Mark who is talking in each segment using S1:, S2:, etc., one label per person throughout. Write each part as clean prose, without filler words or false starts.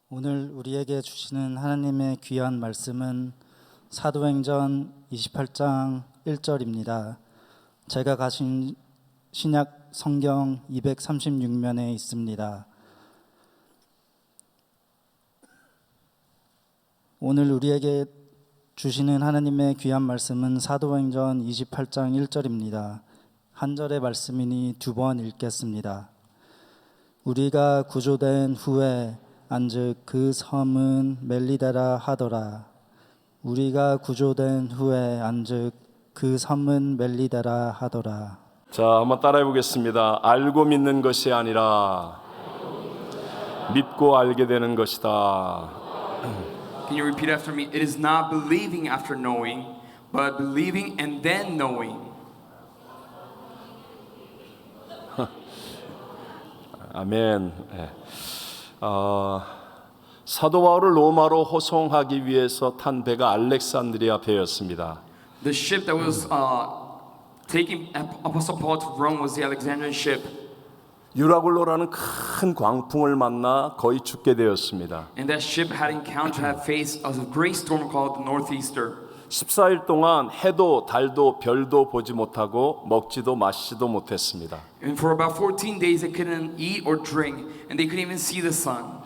S1: 오늘 우리에게 주시는 하나님의 귀한 말씀은 사도행전 28장 1절입니다. 제가 가진 신약 성경 236면에 있습니다. 오늘 우리에게 주시는 하나님의 귀한 말씀은 사도행전 28장 1절입니다. 한 절의 말씀이니 두 번 읽겠습니다. 우리가 구조된 후에 안즉 그 섬은 멜리데라 하더라. 우리가 구조된 후에 안즉 그 섬은 멜리데라 하더라.
S2: 자, 한번 따라해 보겠습니다. 알고 믿는 것이 아니라 믿고 알게 되는 것이다.
S3: Can you repeat after me? It is not believing after knowing, but believing and then knowing.
S2: 아멘. 사도 바울을 로마로 호송하기 위해서 탄 배가 알렉산드리아 배였습니다.
S3: The ship that was taking Apostle Paul to Rome was the Alexandrian ship.
S2: 유라굴로라는 큰 광풍을 만나 거의 죽게 되었습니다.
S3: And that ship had faced a great storm called the Northeaster.
S2: 14일 동안 해도 달도 별도 보지 못하고 먹지도 마시지도 못했습니다.
S3: And for about 14 days they couldn't eat or drink, and they couldn't even see the sun.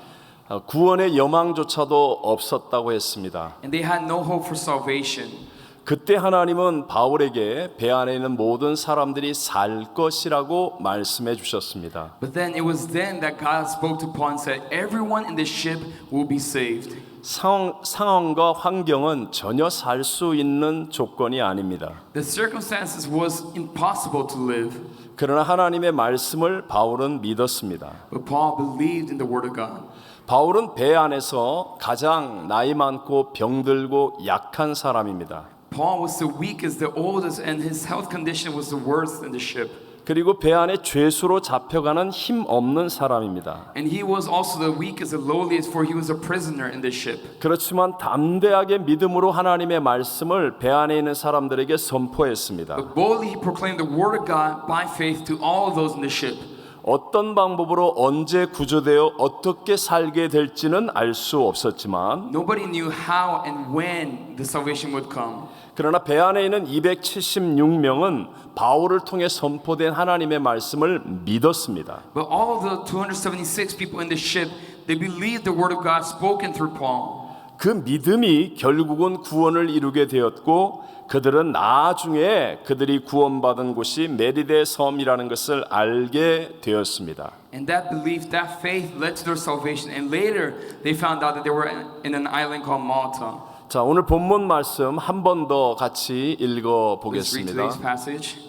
S2: 구원의 여망조차도 없었다고 했습니다.
S3: And they had no hope for salvation.
S2: 그때 하나님은 바울에게 배 안에 있는 모든 사람들이 살 것이라고 말씀해 주셨습니다.
S3: But then it was then that God spoke to Paul and said, "Everyone in this ship will be saved."
S2: 상황과 환경은 전혀 살 수 있는 조건이 아닙니다.
S3: The circumstances was impossible to live.
S2: 그러나 하나님의 말씀을 바울은 믿었습니다.
S3: But Paul believed in the word of God.
S2: 바울은 배 안에서 가장 나이 많고 병들고 약한 사람입니다.
S3: Paul was the weakest, the oldest, and his health condition was the worst in the ship.
S2: 그리고 배 안에 죄수로 잡혀가는 힘 없는 사람입니다.
S3: And he was also the weakest, the lowliest, for he was a prisoner in the ship.
S2: 그렇지만 담대하게 믿음으로 하나님의 말씀을 배 안에 있는 사람들에게 선포했습니다.
S3: But boldly he proclaimed the word of God by faith to all of those in the ship.
S2: 어떤 방법으로 언제 구조되어 어떻게 살게 될지는 알 수 없었지만
S3: Nobody knew how and when the salvation would come.
S2: 그러나 배 안에 있는 276명은 바울을 통해 선포된 하나님의 말씀을 믿었습니다.
S3: But all of the 276 people in the ship, they believed the word of God spoken through Paul.
S2: 그 믿음이 결국은 구원을 이루게 되었고 그들은 나중에 그들이 구원받은 곳이 메리데 섬이라는 것을 알게 되었습니다.
S3: And that belief, that faith led to their salvation. And later they found out that they were in an island called Malta.
S2: 자, 오늘 본문 말씀 한 번 더 같이 읽어
S3: Let's read
S2: 보겠습니다.
S3: today's passage.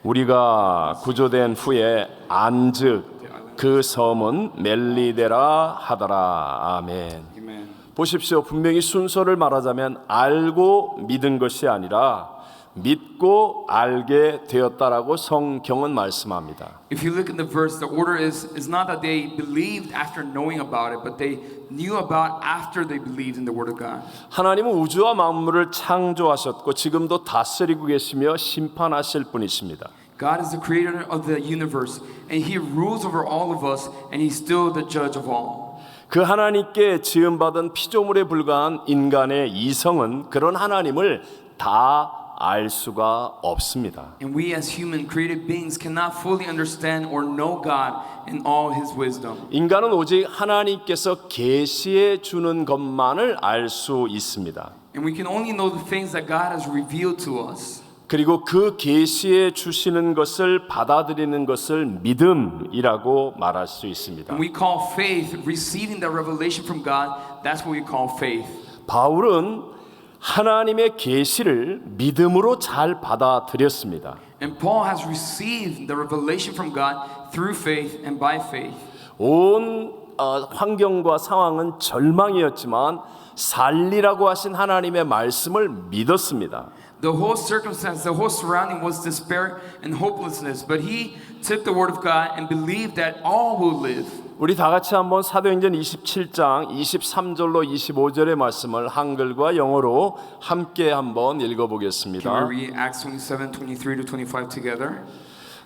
S2: 우리가 구조된 후에 안즉 그 섬은 멜리데라 하더라. 아멘.
S3: Amen.
S2: 보십시오. 분명히 순서를 말하자면 알고 믿은 것이 아니라 믿고 알게 되었다라고 성경은 말씀합니다.
S3: If you look in the verse, the order is not that they believed after knowing about it, but they knew about after they believed in the word of God.
S2: 하나님은 우주와 만물을 창조하셨고 지금도 다스리고 계시며 심판하실 분이십니다.
S3: God is the creator of the universe, and He rules over all of us, and He's still the judge of all.
S2: 그 하나님께 지음받은 피조물에 불과한 인간의 이성은 그런 하나님을 다 알 수가 없습니다.
S3: And we as human created beings cannot fully understand or know God in all His wisdom.
S2: 인간은 오직 하나님께서 계시해 주는 것만을 알 수 있습니다.
S3: And we can only know the things that God has revealed to us.
S2: 그리고 그 계시해 주시는 것을 받아들이는 것을 믿음이라고 말할 수 있습니다.
S3: And we call faith receiving that revelation from God. That's what we call faith.
S2: 바울은 하나님의 계시를 믿음으로 잘 받아들였습니다.
S3: And Paul has received the revelation from God through faith and by faith.
S2: 온 환경과 상황은 절망이었지만 살리라고 하신 하나님의 말씀을 믿었습니다.
S3: The whole circumstance, the whole surrounding was despair and hopelessness, but he took the word of God and believed that all will live.
S2: 우리 다 같이 한번 사도행전 27장 23절로 25절의 말씀을 한글과 영어로 함께 한번 읽어보겠습니다.
S3: Can we read Acts 27:23-25 together?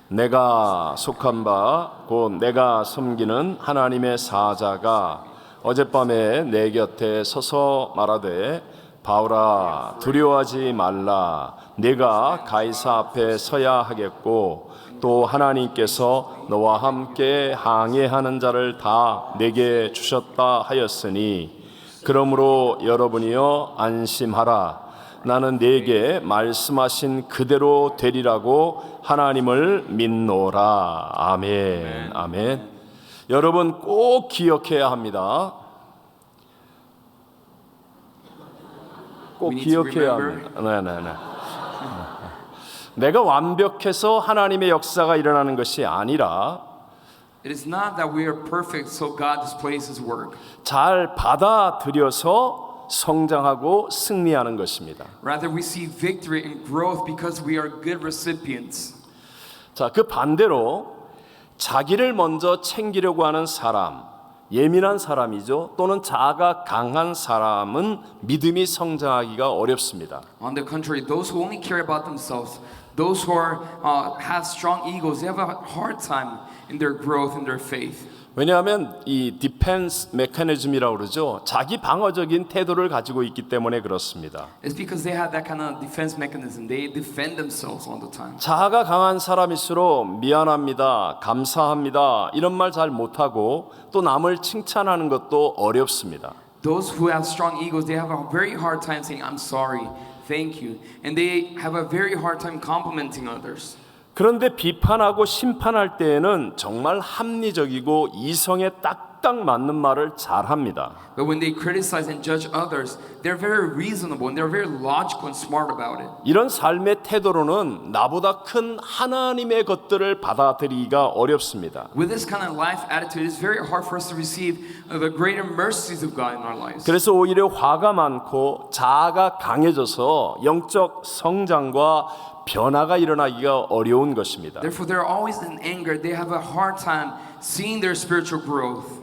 S2: 내가 속한 바 곧 내가 섬기는 하나님의 사자가 어젯밤에 내 곁에 서서 말하되 바울아 두려워하지 말라. 내가 가이사 앞에 서야 하겠고 또 하나님께서 너와 함께 항해하는 자를 다 내게 주셨다 하였으니 그러므로 여러분이여 안심하라. 나는 네게 말씀하신 그대로 되리라고 하나님을 믿노라. 아멘. 아멘. 여러분 꼭 기억해야 합니다. 꼭
S3: We need to
S2: 기억해야
S3: remember.
S2: 합니다. 네. 내가 완벽해서 하나님의 역사가 일어나는 것이 아니라
S3: It is not that we are perfect so God displays His work.
S2: 잘 받아들여서 성장하고 승리하는 것입니다.
S3: Rather, we see victory and growth because we are good recipients.
S2: 자, 그 반대로 자기를 먼저 챙기려고 하는 사람, 예민한 사람이죠. 또는 자아가 강한 사람은 믿음이 성장하기가 어렵습니다.
S3: On the contrary, those who only care about themselves, those who have strong egos, they have a hard time in their growth and their faith.
S2: 왜냐하면 이 디펜스 메커니즘이라고 그러죠. 자기 방어적인 태도를 가지고 있기 때문에 그렇습니다.
S3: It's because they have that kind of defense mechanism. They defend themselves all the time.
S2: 자아가 강한 사람일수록 미안합니다, 감사합니다 이런 말 잘 못하고 또 남을 칭찬하는 것도 어렵습니다.
S3: Those who have strong egos, they have a very hard time saying, I'm sorry, thank you. And they have a very hard time complimenting others.
S2: 그런데 비판하고 심판할 때에는 정말 합리적이고 이성에 딱딱 맞는 말을 잘합니다.
S3: But when they criticize and judge others, they're very reasonable and they're very logical and smart about it.
S2: 이런 삶의 태도로는 나보다 큰 하나님의 것들을 받아들이기가 어렵습니다.
S3: With this kind of life attitude, it's very hard for us to receive the greater mercies of God in our lives.
S2: 그래서 오히려 화가 많고 자아가 강해져서 영적 성장과 변화가 일어나기가 어려운 것입니다.
S3: Therefore, they're always in anger. They have a hard time seeing their spiritual growth.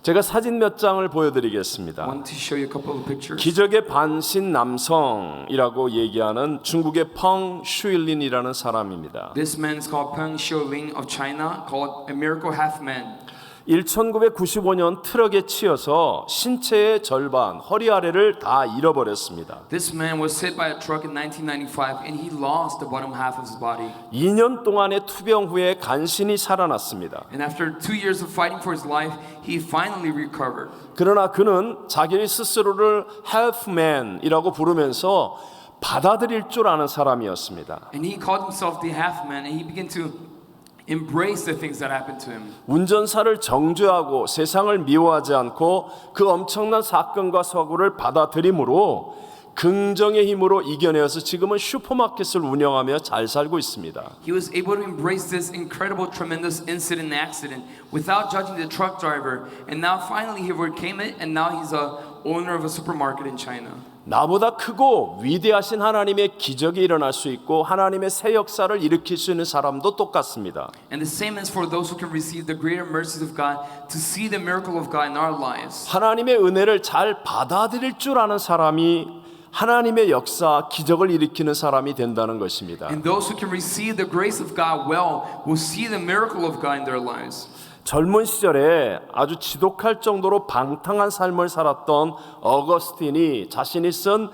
S2: 제가 사진 몇 장을
S3: I
S2: 보여드리겠습니다.
S3: want to show you a couple of pictures.
S2: 기적의 반신 남성이라고 얘기하는 중국의 펑 슈일린이라는 사람입니다.
S3: This man is called Peng Xiuling of China, called a miracle half man.
S2: 1995년 트럭에 치여서 신체의 절반, 허리 아래를 다 잃어버렸습니다.
S3: This man was hit by a truck in 1995 and he lost the bottom half of his body.
S2: 2년 동안의 투병 후에 간신히 살아났습니다.
S3: And after 2 years of fighting for his life, he finally recovered.
S2: 그러나 그는 자기 스스로를 halfman이라고 부르면서 받아들일 줄 아는 사람이었습니다.
S3: And he called himself the half man and he began to embrace the things that happened to him.
S2: 운전사를 정죄하고 세상을 미워하지 않고 그 엄청난 사건과 사고를 받아들임으로 긍정의 힘으로 이겨내어서 지금은 슈퍼마켓을 운영하며 잘 살고 있습니다.
S3: He was able to embrace this incredible, tremendous incident and accident without judging the truck driver. And now finally he overcame it and now he's a owner of a supermarket in China.
S2: 나보다 크고 위대하신 하나님의 기적이 일어날 수 있고 하나님의 새 역사를 일으킬 수 있는 사람도 똑같습니다.
S3: And the same is for those who can receive the greater mercies of God to see the miracle of God in our lives.
S2: 하나님의 은혜를 잘 받아들일 줄 아는 사람이 하나님의 역사, 기적을 일으키는 사람이 된다는 것입니다.
S3: And those who can receive the grace of God well will see the miracle of God in their lives.
S2: 젊은 시절에 아주 지독할 정도로 방탕한 삶을 살았던 어거스틴이 자신이 쓴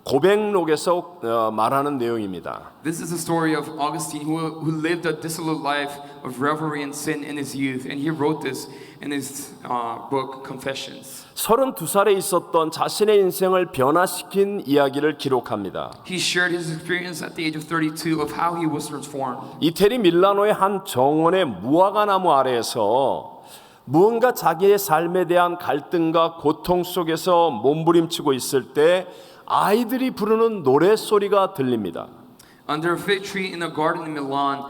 S2: 고백록에서 말하는 내용입니다.
S3: This is the story of Augustine who lived a dissolute life of revelry and sin in his youth. And he wrote this in his book, Confessions.
S2: 32살에 있었던 자신의 인생을 변화시킨 이야기를 기록합니다.
S3: He shared his experience at the age of 32 of how he was transformed.
S2: 이태리 밀라노의 한 정원의 무화과 나무 아래에서 무언가 자기의 삶에 대한 갈등과 고통 속에서 몸부림치고 있을 때 아이들이 부르는 노랫소리가 들립니다.
S3: Under a fig tree in a garden in Milan,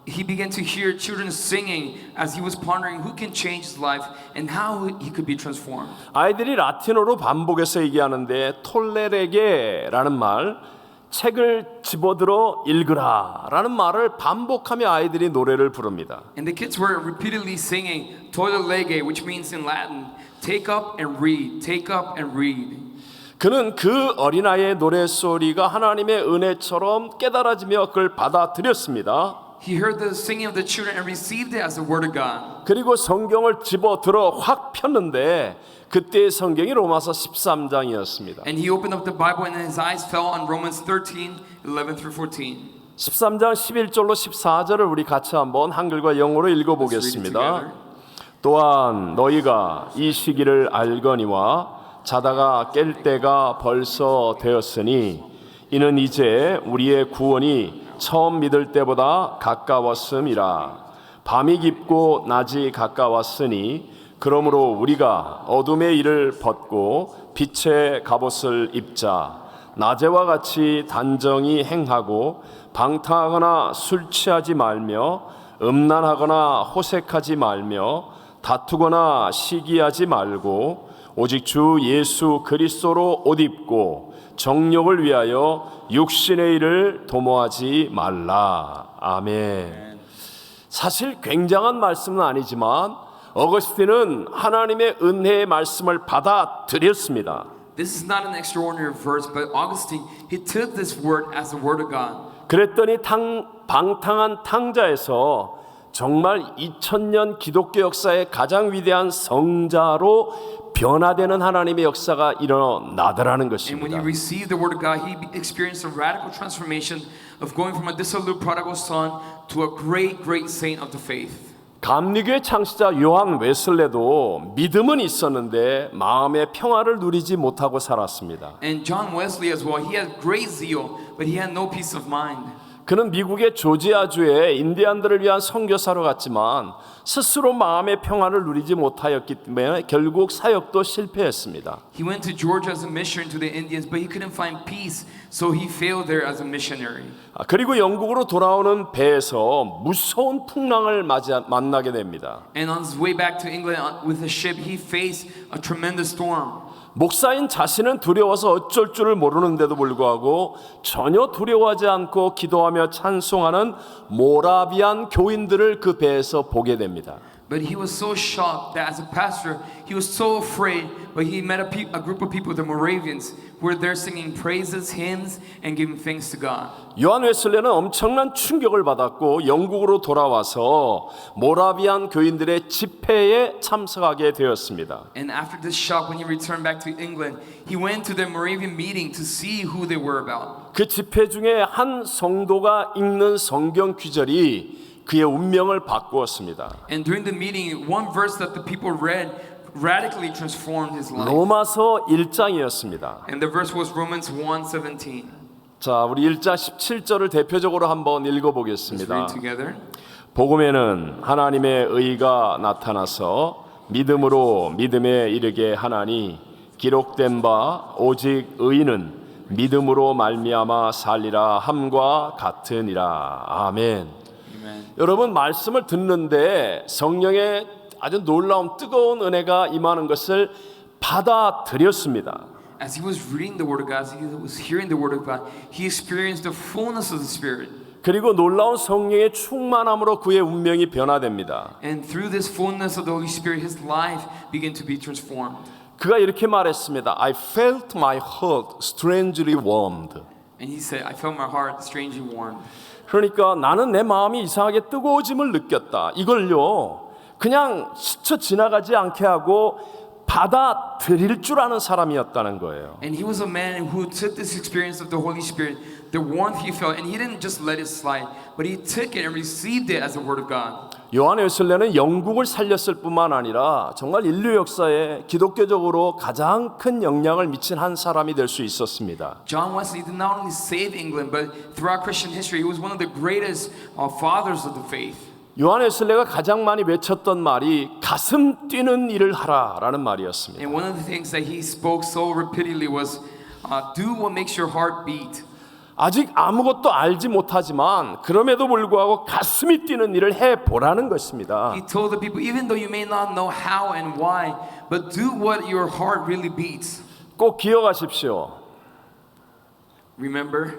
S3: he began to hear children singing as he was pondering who can change his life and how he could be transformed.
S2: 아이들이 라틴어로 반복해서 얘기하는데 톨레레게라는 말, 책을 집어들어 읽으라라는 말을 반복하며 아이들이 노래를 부릅니다.
S3: And the kids were repeatedly singing Tolle lege, which means in Latin, take up and read, take up and read.
S2: 그는 그 어린아이의 노랫소리가 하나님의 은혜처럼 깨달아지며 그걸 받아들였습니다.
S3: He heard the singing of the children and received it as the word of God.
S2: 그리고 성경을 집어들어 확 폈는데 그때의 성경이 로마서 13장이었습니다.
S3: And he opened up the Bible and his eyes fell on Romans 13:11 through 14.
S2: 13장 11절로 14절을 우리 같이 한번 한글과 영어로
S3: Let's read it
S2: 읽어보겠습니다.
S3: together.
S2: 또한 너희가 이 시기를 알거니와 자다가 깰 때가 벌써 되었으니 이는 이제 우리의 구원이 처음 믿을 때보다 가까웠음이라. 밤이 깊고 낮이 가까웠으니 그러므로 우리가 어둠의 일을 벗고 빛의 갑옷을 입자. 낮에와 같이 단정히 행하고 방탕하거나 술 취하지 말며 음란하거나 호색하지 말며 다투거나 시기하지 말고 오직 주 예수 그리스도로 옷 입고 정욕을 위하여 육신의 일을 도모하지 말라. 아멘. 사실 굉장한 말씀은 아니지만 어거스틴은 하나님의 은혜의 말씀을 받아들였습니다.
S3: This is not an extraordinary verse, but Augustine, he took this word as the word of God.
S2: 그랬더니 방탕한 탕자에서 정말 2000년 기독교 역사의 가장 위대한 성자로 변화되는 하나님의 역사가 일어나더라는
S3: And when
S2: 것입니다.
S3: he received the word of God, he experienced a radical transformation of going from a dissolute prodigal son to a great, great saint of the faith.
S2: 감리교의 창시자 요한 웨슬레도 믿음은 있었는데 마음의 평화를 누리지 못하고 살았습니다.
S3: And John Wesley as well, he had great zeal, but he had no peace of mind.
S2: 그는 미국의 조지아주의 인디안들을 위한 선교사로 갔지만 스스로 마음의 평화를 누리지 못하였기 때문에 결국 사역도 실패했습니다.
S3: He went to Georgia as a missionary to the Indians, but he couldn't find peace, so he failed there as a missionary.
S2: 그리고 영국으로 돌아오는 배에서 무서운 풍랑을 만나게 됩니다.
S3: And on his way back to England with the ship, he faced a tremendous storm.
S2: 목사인 자신은 두려워서 어쩔 줄을 모르는데도 불구하고 전혀 두려워하지 않고 기도하며 찬송하는 모라비안 교인들을 그 배에서 보게 됩니다.
S3: But he was so shocked that as a pastor, he was so afraid, but he met a group of people, the Moravians, who were there singing praises, hymns, and giving thanks to God.
S2: 요한 웨슬레는 엄청난 충격을 받았고 영국으로 돌아와서 모라비안 교인들의 집회에 참석하게 되었습니다.
S3: And after this shock, when he returned back to England, he went to the Moravian meeting to see who they were about.
S2: 그 집회 중에 한 성도가 읽는 성경 구절이 그의 운명을 바꾸었습니다.
S3: And during the meeting, one verse that the people read radically transformed his life.
S2: 로마서 1장이었습니다.
S3: And the verse was Romans 1:17.
S2: 자, 우리 1장 17절을 대표적으로 한번
S3: Let's
S2: 읽어보겠습니다.
S3: read together.
S2: 복음에는 하나님의 의가 나타나서 믿음으로 믿음에 이르게 하나니 기록된 바 오직 의인은 믿음으로 말미암아 살리라 함과 같으니라. 아멘. 여러분 말씀을 듣는데 성령의 아주 놀라운 뜨거운 은혜가 임하는 것을 받아들였습니다.
S3: As he was reading the Word of God, as he was hearing the Word of God, he experienced the fullness of the Spirit.
S2: 그리고 놀라운 성령의 충만함으로 그의 운명이 변화됩니다.
S3: And through this fullness of the Holy Spirit, his life began to be transformed.
S2: 그가 이렇게 말했습니다. I felt my heart strangely warmed.
S3: And he said, I felt my heart strangely warmed.
S2: 그러니까 나는 내 마음이 이상하게 뜨거워짐을 느꼈다. 이걸요 그냥 스쳐 지나가지 않게 하고 받아들일 줄 아는 사람이었다는 거예요.
S3: And he was a man who took this experience of the Holy Spirit, the warmth he felt, and he didn't just let it slide, but he took it and received it as the Word of God.
S2: 요한 웨슬레는 영국을 살렸을 뿐만 아니라 정말 인류 역사에 기독교적으로 가장 큰 영향을 미친 한 사람이 될 수 있었습니다.
S3: John Wesley did not only save England, but throughout Christian history, he was one of the greatest fathers of the faith.
S2: 요한 웨슬레가 가장 많이 외쳤던 말이 가슴 뛰는 일을 하라라는 말이었습니다.
S3: And one of the things that he spoke so repeatedly was, do what makes your heart beat.
S2: 아직 아무것도 알지 못하지만 그럼에도 불구하고 가슴이 뛰는 일을 해보라는 것입니다.
S3: He told the people, even though you may not know how and why, but do what your heart really beats.
S2: 꼭 기억하십시오.
S3: Remember?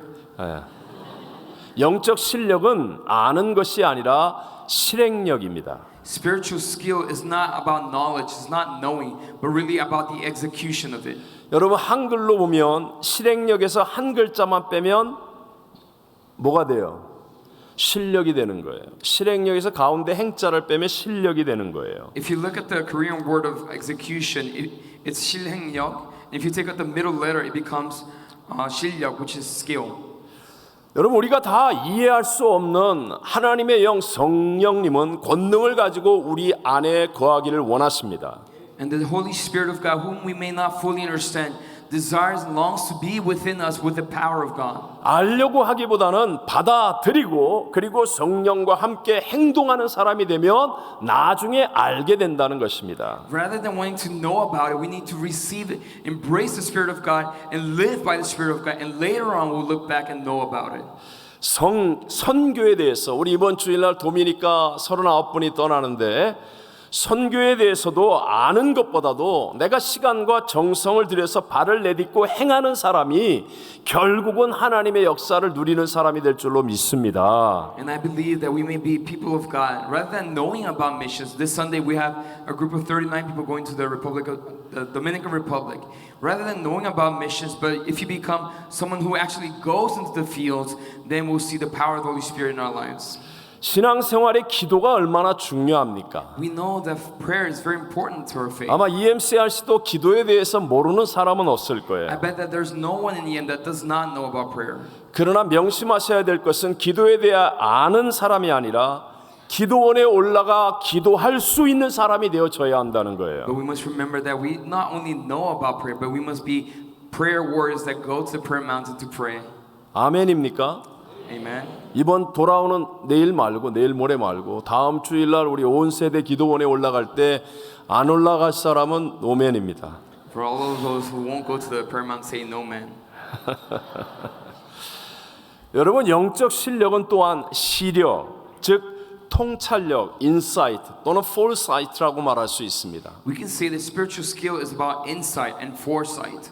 S2: 영적 실력은 아는 것이 아니라 실행력입니다.
S3: Spiritual skill is not about knowledge, it's not knowing, but really about the execution of it.
S2: 여러분 한글로 보면 실행력에서 한 글자만 빼면 뭐가 돼요? 실력이 되는 거예요. 실행력에서 가운데 행자를 빼면 실력이 되는 거예요.
S3: If you look at the Korean word of execution, it's 실행력. If you take out the middle letter, it becomes 실력, which is skill.
S2: 여러분 우리가 다 이해할 수 없는 하나님의 영 성령님은 권능을 가지고 우리 안에 거하기를 원하십니다.
S3: And the Holy Spirit of God, whom we may not fully understand, desires and longs to be within us with the power of God.
S2: 알려고 하기보다는 받아들이고 그리고 성령과 함께 행동하는 사람이 되면 나중에 알게 된다는 것입니다.
S3: Rather than wanting to know about it, we need to receive it, embrace the Spirit of God, and live by the Spirit of God. And later on, we'll look back and know about it.
S2: 선교에 대해서 우리 이번 주일날 도미니카 39분이 떠나는데 선교에 대해서도 아는 것보다도 내가 시간과 정성을 들여서 발을 내딛고 행하는 사람이 결국은 하나님의 역사를 누리는 사람이 될 줄로 믿습니다.
S3: And I believe that we may be people of God. Rather than knowing about missions, this Sunday we have a group of 39 people going to the Dominican Republic. Rather than knowing about missions, but if you become someone who actually goes into the fields, then we'll see the power of the Holy Spirit in our lives.
S2: 신앙생활의 기도가 얼마나 중요합니까?
S3: We know that prayer is very important to our faith.
S2: 아마 EMCRC도 기도에 대해서 모르는 사람은 없을 거예요.
S3: I bet that there's no one in the end that does not know about prayer.
S2: 그러나 명심하셔야 될 것은 기도에 대해 아는 사람이 아니라 기도원에 올라가 기도할 수 있는 사람이 되어져야 한다는 거예요.
S3: But we must remember that we not only know about prayer, but we must be prayer warriors that go to the prayer mountain to pray.
S2: 아멘입니까?
S3: Amen.
S2: 이번 돌아오는 내일 말고 내일 모레 말고 다음 주일날 우리 온 세대 기도원에 올라갈 때 안 올라갈 사람은 노맨입니다.
S3: For all of those who won't go to the prayer mountain, say no man.
S2: 여러분 영적 실력은 또한 시력, 즉 통찰력, 인사이트 또는 포르사이트라고 말할 수 있습니다.
S3: We can say that spiritual skill is about insight and foresight.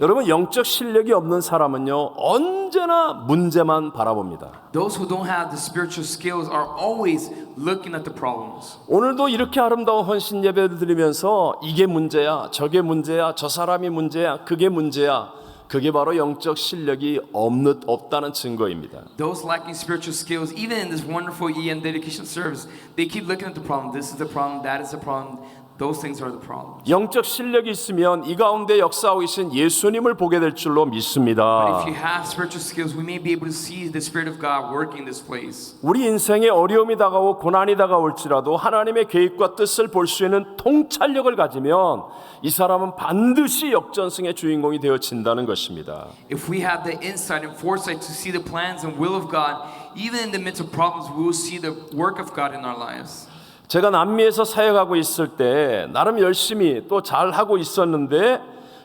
S2: 여러분 영적 실력이 없는 사람은요 언제나 문제만 바라봅니다.
S3: Those who don't have the spiritual skills are always looking at the problems.
S2: 오늘도 이렇게 아름다운 헌신 예배를 드리면서 이게 문제야, 저게 문제야, 저 사람이 문제야, 그게 문제야. 그게 바로 영적 실력이 없다는 증거입니다.
S3: Those lacking spiritual skills, even in this wonderful EM dedication service, they keep looking at the problem. This is the problem, that is the problem. Those things are the problem.
S2: 영적 실력이 있으면 이 가운데 역사하고 계신 예수님을 보게 될 줄로
S3: But
S2: 믿습니다.
S3: if you have spiritual skills, we may be able to see the Spirit of God working in this place.
S2: 우리 인생에 어려움이 다가오고 고난이 다가올지라도 하나님의 계획과 뜻을 볼 수 있는 통찰력을 가지면 이 사람은 반드시 역전승의 주인공이 되어진다는 것입니다.
S3: If we have the insight and foresight to see the plans and will of God, even in the midst of problems, we will see the work of God in our lives.
S2: 제가 남미에서 사역하고 있을 때 나름 열심히 또 잘하고 있었는데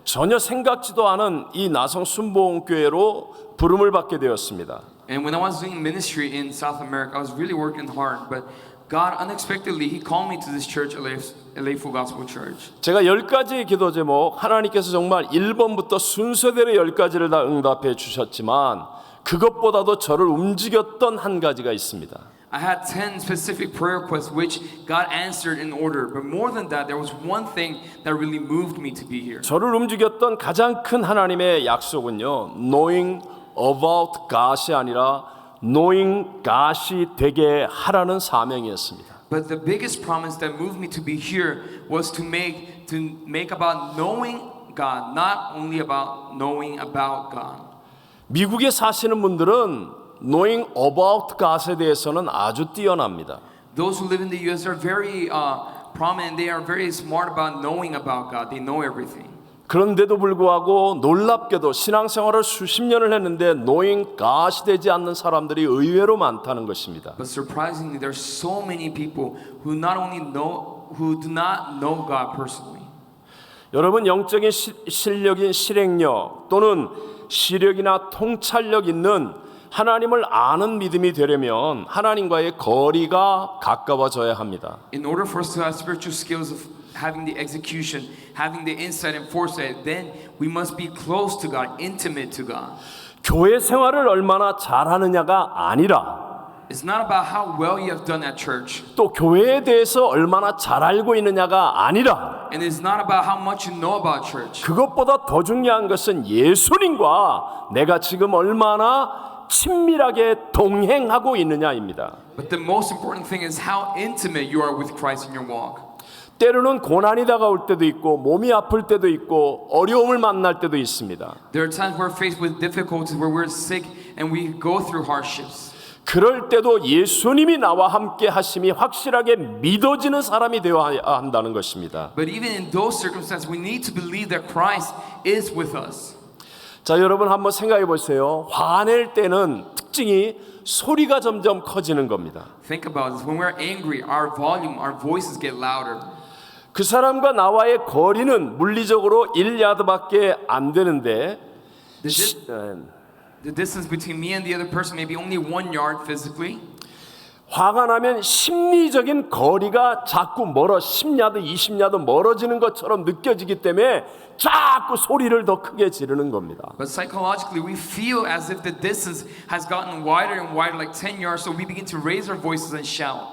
S2: 전혀 생각지도 않은 이 나성 순복음교회로 부름을 받게 되었습니다.
S3: And when I was doing ministry in South America, I was really working hard, but God unexpectedly He called me to this church, LA Full Gospel Church.
S2: 제가 10가지의 기도 제목 하나님께서 정말 1번부터 순서대로 10가지를 다 응답해 주셨지만 그것보다도 저를 움직였던 한 가지가 있습니다.
S3: I had 10 specific prayer requests which God answered in order. But more than that, there was one thing that really moved me to be here.
S2: 저를 움직였던 가장 큰 하나님의 약속은요. Knowing about God이 아니라 Knowing God이 되게 하라는 사명이었습니다.
S3: But the biggest promise that moved me to be here was to make about knowing God, not only about knowing about God.
S2: 미국에 사시는 분들은 Knowing about God에 대해서는 아주 뛰어납니다.
S3: Those who live in the U.S. are very prominent. They are very smart about knowing about God. They know everything.
S2: 그런데도 불구하고 놀랍게도 신앙생활을 수십 년을 했는데 Knowing God이 되지 않는 사람들이 의외로 많다는 것입니다.
S3: But surprisingly, there are so many people who not only know, who do not know God personally.
S2: 여러분 영적인 실력인 실행력 또는 시력이나 통찰력 있는 하나님을 아는 믿음이 되려면 하나님과의 거리가 가까워져야 합니다.
S3: In order for us to have spiritual skills of having the execution, having the insight and foresight, then we must be close to God, intimate to God.
S2: 교회 생활을 얼마나 잘하느냐가 아니라
S3: It's not about how well you have done at church.
S2: 또 교회에 대해서 얼마나 잘 알고 있느냐가 아니라
S3: And it's not about how much you know about church.
S2: 그것보다 더 중요한 것은 예수님과 내가 지금 얼마나 친밀하게 동행하고 있느냐입니다.
S3: But the most important thing is how intimate you are with Christ in your walk.
S2: 때로는 고난이 다가올 때도 있고 몸이 아플 때도 있고 어려움을 만날 때도 있습니다.
S3: There are times we're faced with difficulties, where we're sick and we go through hardships.
S2: 그럴 때도 예수님이 나와 함께 하심이 확실하게 믿어지는 사람이 되어야 한다는 것입니다.
S3: But even in those circumstances, we need to believe that Christ is with us.
S2: 자, 여러분 한번 생각해 보세요. 화낼 때는 특징이 소리가 점점 커지는 겁니다.
S3: Think about this. When we're angry, our volume, our voices get louder.
S2: 그 사람과 나와의 거리는 물리적으로 1야드밖에 안 되는데
S3: The distance between me and the other person may be only 1 yard physically.
S2: 화가 나면 심리적인 거리가 자꾸 10야드, 20야드 멀어지는 것처럼 느껴지기 때문에 자꾸 소리를 더 크게 지르는 겁니다.
S3: But psychologically, we feel as if the distance has gotten wider and wider, like 10 yards, so we begin to raise our voices and shout.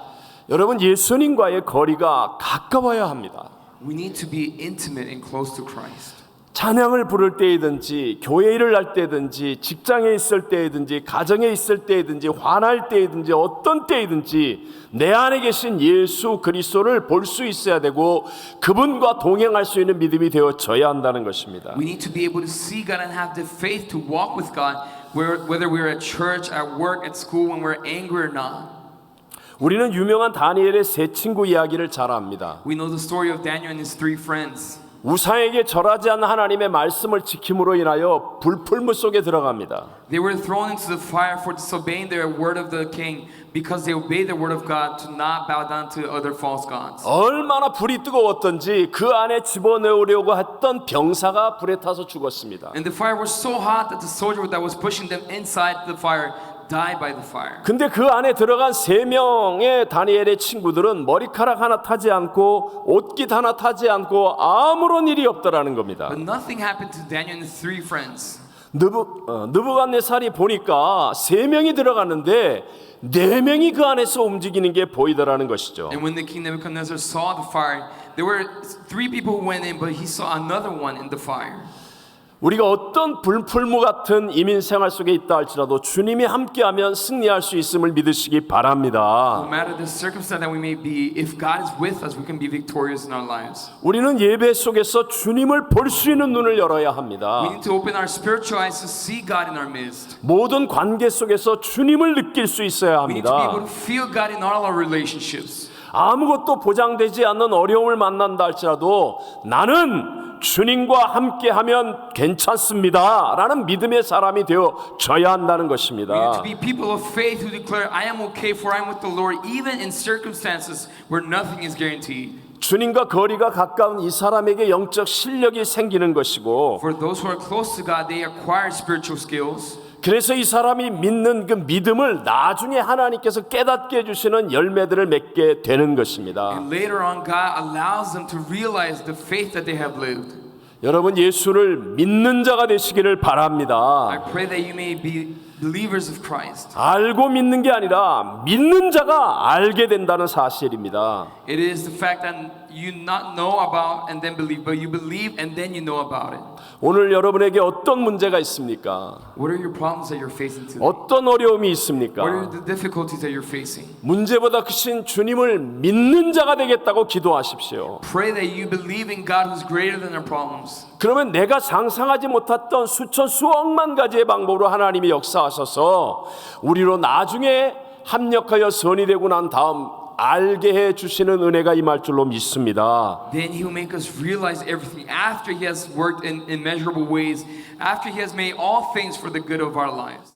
S2: 여러분, 예수님과의 거리가 가까워야 합니다.
S3: We need to be intimate and close to Christ.
S2: 찬양을 부를 때이든지 교회 일을 할 때든지 직장에 있을 때이든지 가정에 있을 때이든지 화날 때이든지 어떤 때이든지 내 안에 계신 예수 그리스도를 볼 수 있어야 되고 그분과 동행할 수 있는 믿음이 되어져야 한다는 것입니다.
S3: We need to be able to see God and have the faith to walk with God, whether we're at church, at work, at school, when we're angry or not.
S2: 우리는 유명한 다니엘의 세 친구 이야기를 잘 압니다.
S3: We know the story of Daniel and his 3 friends.
S2: 우상에게 절하지 않는 하나님의 말씀을 지킴으로 인하여 불풀무 속에 들어갑니다.
S3: They were thrown into the fire for disobeying the word of the king, because they obeyed the word of God to not bow down to other false gods.
S2: 얼마나 불이 뜨거웠던지 그 안에 집어넣으려고 했던 병사가 불에 타서 죽었습니다.
S3: And the fire was so hot that the soldier that was pushing them inside the fire died by the fire.
S2: 근데 그 안에 들어간 3명의 다니엘의 친구들은 머리카락 하나 타지 않고 옷깃 하나 타지 않고 아무런 일이 없더라는 겁니다.
S3: But nothing happened to Daniel and his 3 friends.
S2: 느부갓네살이 보니까 3명이 들어갔는데 4명이 그 안에서 움직이는 게 보이더라는 것이죠.
S3: And when the king Nebuchadnezzar saw the fire, there were 3 people who went in, but he saw another one in the fire.
S2: 우리가 어떤 불풀무 같은 이민 생활 속에 있다 할지라도 주님이 함께하면 승리할 수 있음을 믿으시기 바랍니다.
S3: No matter the circumstance that we may be, if God is with us, we can be victorious in our lives.
S2: 우리는 예배 속에서 주님을 볼 수 있는 눈을 열어야
S3: We
S2: 합니다.
S3: need to open our spiritual eyes to see God in our midst.
S2: 모든 관계 속에서 주님을 느낄 수 있어야
S3: We need to be able
S2: 합니다.
S3: to feel God in all our relationships.
S2: 아무것도 보장되지 않는 어려움을 만난다 할지라도 나는 주님과 함께하면 괜찮습니다 라는 믿음의 사람이 되어져야 한다는
S3: We need
S2: 것입니다.
S3: to be people of faith who declare, I am okay, for I am with the Lord, even in circumstances where nothing is guaranteed.
S2: 주님과 거리가 가까운 이 사람에게 영적 실력이 생기는 것이고
S3: For those who are close to God, they acquire spiritual skills.
S2: 그래서 이 사람이 믿는 그 믿음을 나중에 하나님께서 깨닫게 해주시는 열매들을 맺게 되는 것입니다.
S3: And later on, God allows them to realize the faith that they have lived.
S2: 여러분 예수를 믿는 자가 되시기를
S3: I
S2: 바랍니다.
S3: pray that you may be believers of Christ.
S2: 알고 믿는 게 아니라 믿는 자가 알게 된다는 사실입니다.
S3: It is the fact that you not know about and then believe, but you believe and then you know about it.
S2: 오늘 여러분에게 어떤 문제가 있습니까?
S3: What are your problems that you're facing today?
S2: 어떤 어려움이
S3: What are
S2: 있습니까?
S3: the difficulties that you're facing?
S2: 문제보다 크신 주님을 믿는 자가 되겠다고 기도하십시오.
S3: Pray that you believe in God who's greater than our problems.
S2: 그러면 내가 상상하지 못했던 수천 수억만 가지의 방법으로 하나님이 역사하셔서 우리로 나중에 합력하여 선이 되고 난 다음 알게 해 주시는 은혜가 임할 줄로 믿습니다.
S3: Then He will make us realize everything after He has worked in immeasurable ways, after He has made all things for the good of our lives.